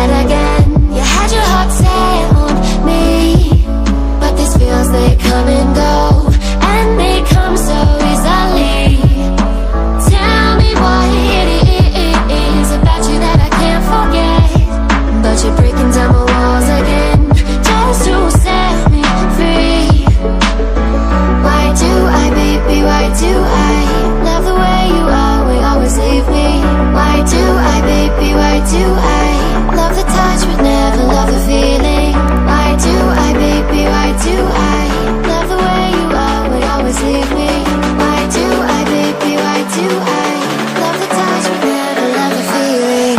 that again. You had your heart set on me, but these feels, they come and go, and they come so easily. Tell me what it is about you that I can't forget, but you're breaking down my walls again, just to set me free. Why do I, baby, why do I love the way you always leave me? Why do I, baby, why do I love the touch but never love the feeling? Why do I, baby, why do I love the way you always leave me? Why do I, baby, why do I love the touch but never love the feeling?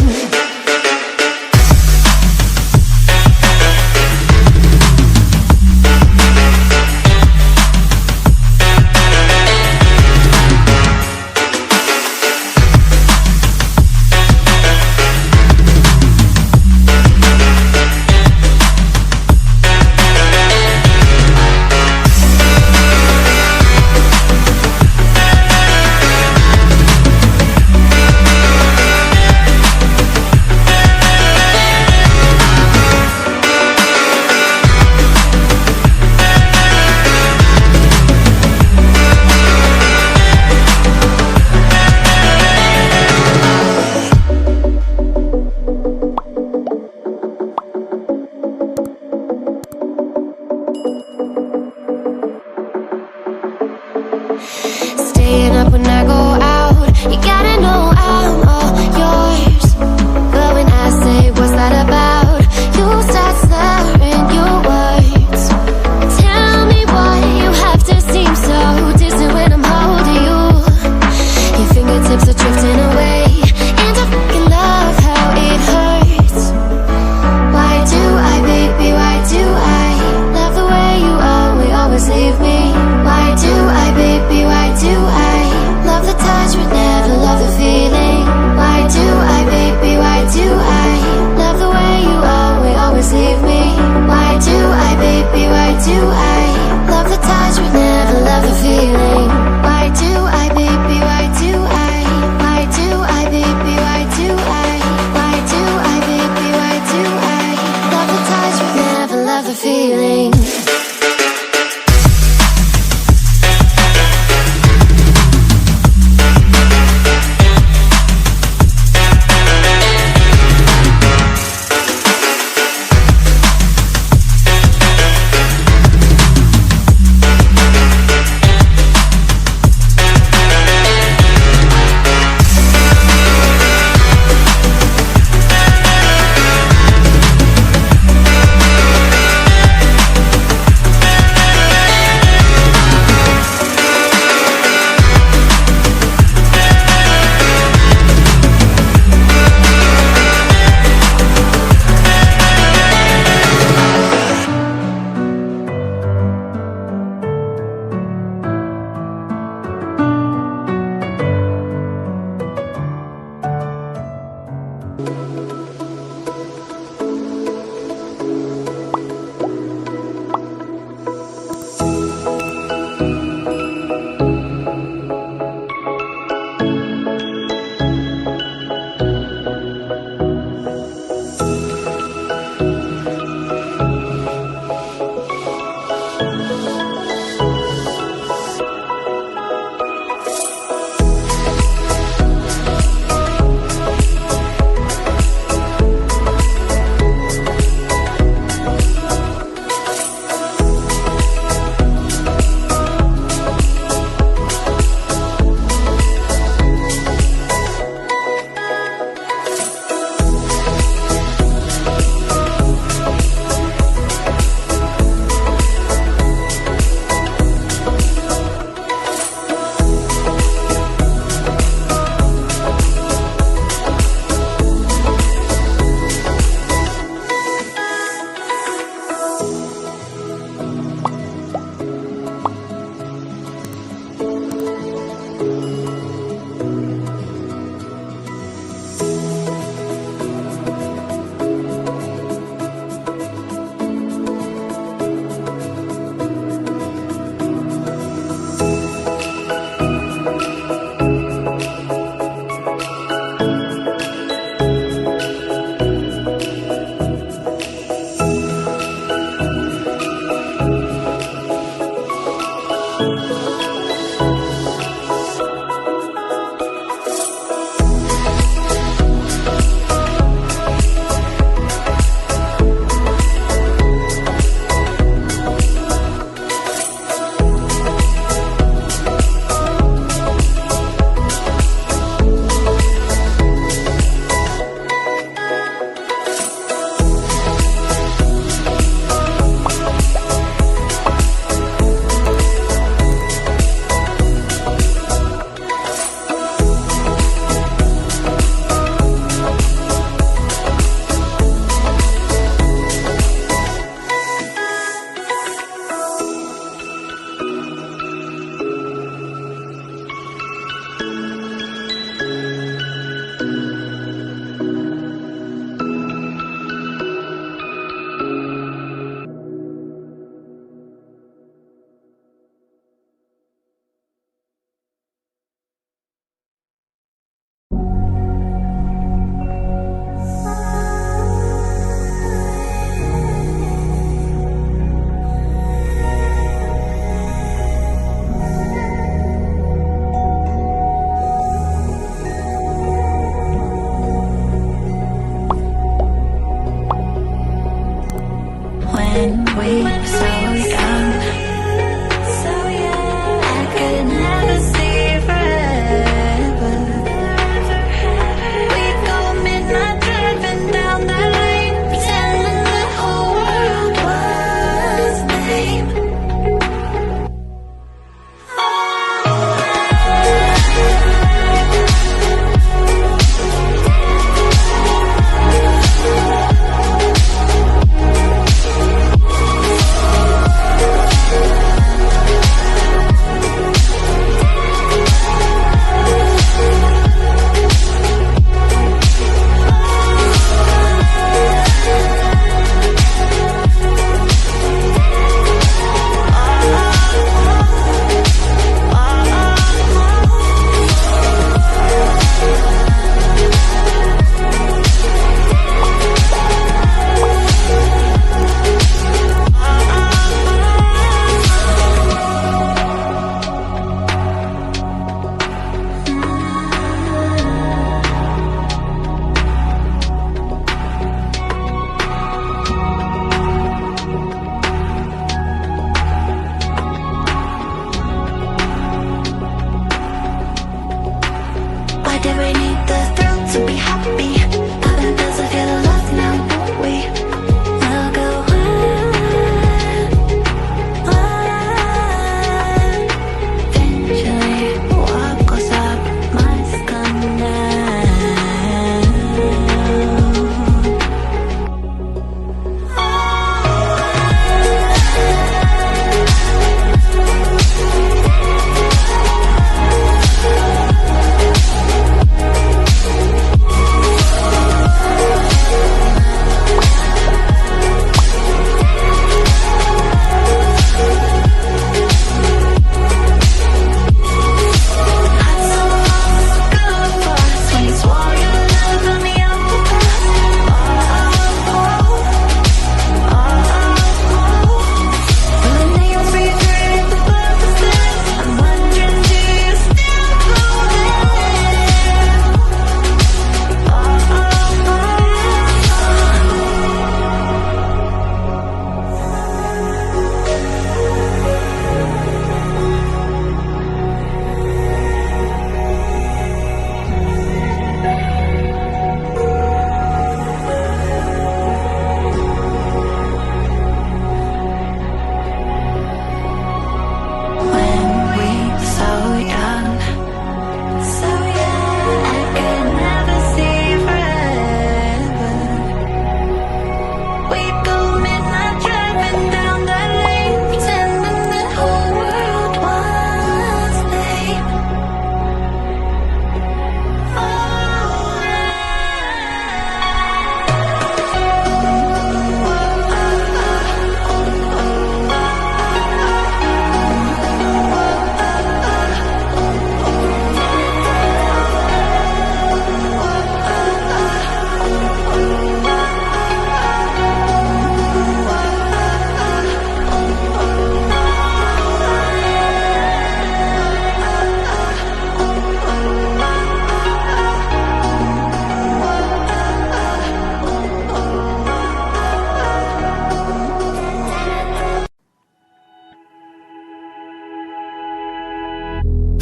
Staying up when I go out, you gotta know I'm all yours. But when I say what's that about, you start slurring your words. Tell me why you have to seem so distant when I'm holding you. Your fingertips are drifting away, and I fucking love how it hurts. Why do I, baby, why do I love the way you always leave me? Why do I, baby, why do I love the touch but never love the feeling? Why do I, baby, why do I love the way you always leave me? Why do I, baby, why do I love the touch but never love the feeling? Why do I, baby, why do I? Why do I, baby, why do I? Why do I, baby, why do I love the touch but never love the feeling?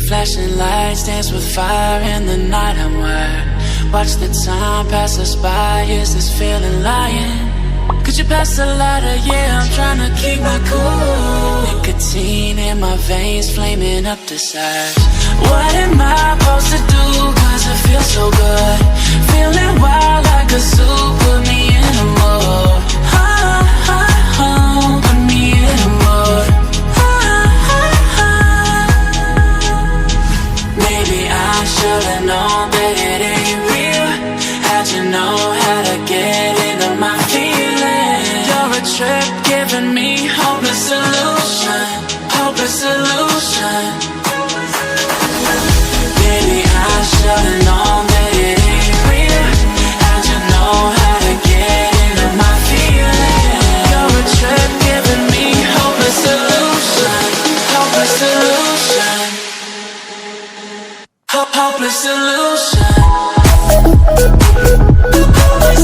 Flashing lights dance with fire in the night. I'm wired. Watch the time pass us by. Is this feeling lying? Could you pass the lighter? Yeah, I'm trying to keep my cool. Nicotine in my veins, flaming up the sides. What am I supposed to do? Cause it feels so good. Feeling wild like a zoo. Put me in a mood. Put me in a mood. Maybe I should've known that it ain't real. How'd you know how to get into my feelings? You're a trip giving me hopeless solution. Hopeless solution. Maybe I should've known that it ain't real. How'd you know how to get into my feelings? You're a trip giving me hopeless solution. Hopeless solution. Hopeless solution. Hopeless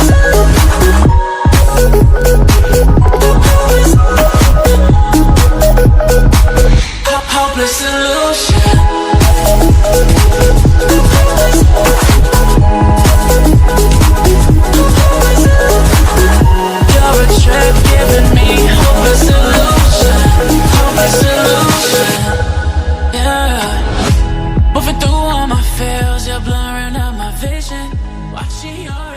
solution. she already